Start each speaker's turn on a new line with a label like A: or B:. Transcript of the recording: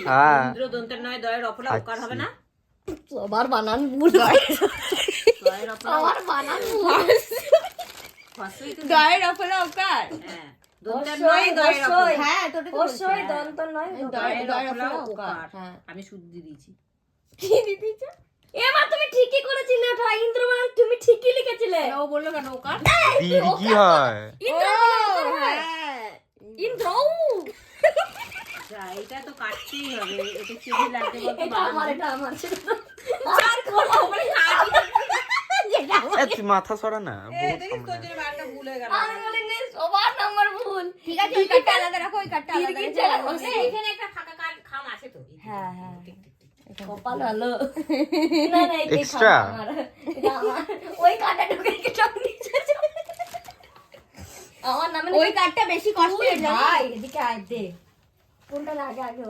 A: হ্যাঁ
B: ইন্দ্রদন্তের নয় দয়ের অপলা ওকার হবে না?
C: সবার বানান ভুল
B: দয়ের অপলা
C: আমার বানান ভুল
B: হস্যই তো
D: দয়ের অপলা ওকার।
B: হ্যাঁ দন্তের নয় দয়ের অপলা।
D: হ্যাঁ তোদের তো বলছি।
C: অবশ্যই দন্ত নয়
B: দয়ের
D: দয়ের
B: অপলা
D: অপলা
B: ওকার।
D: ওকার। হ্যাঁ।
B: আমি শুদ্ধি দিয়েছি।
D: কি দিদিছে?
C: এবার তুমি ঠিকই করেছিলে ওটা ইন্দ্রবান তুমি ঠিকই লিখেছিলে
D: ও বললো কেন ওকার?
A: দিদি কি হয়
D: হ্যাঁ।
C: ইন্দ্র
B: যা এটা তো কাটতেই হবে। এটা কেমন লাগবে বলতো
C: এটা আমার
B: বানান?
C: এটা আমার ছিল আর কোন হবে না যেটা আমার
A: এ, তুই মাথা সরা না বহুত
B: দেখিস তোর জন্য বানানটা ভুল হয়ে গেল।
C: আমি বলি নে সবার নাম্বার ভুল
D: ঠিক আছে ওই কাটটা আলাদা রাখো ওই কাটটা আলাদা
C: তিরগির
D: রেখে
C: জায়গা
D: দাও।
C: বসে।
B: এখানে একটা ফাঁকা খাম আছে তো।
C: হ্যাঁ, হ্যাঁ।
B: ঠিক, ঠিক, ঠিক।
C: কপাল ভালো না না এই
A: Extra?
C: আমার এটা আমার ওই কাটা ঢুকে কেটে নিচে আমার নামে
D: ওই কাটটা বেশি কষ্ট
C: ভাই এদিকে আয় দে কোনটা লাগে আগে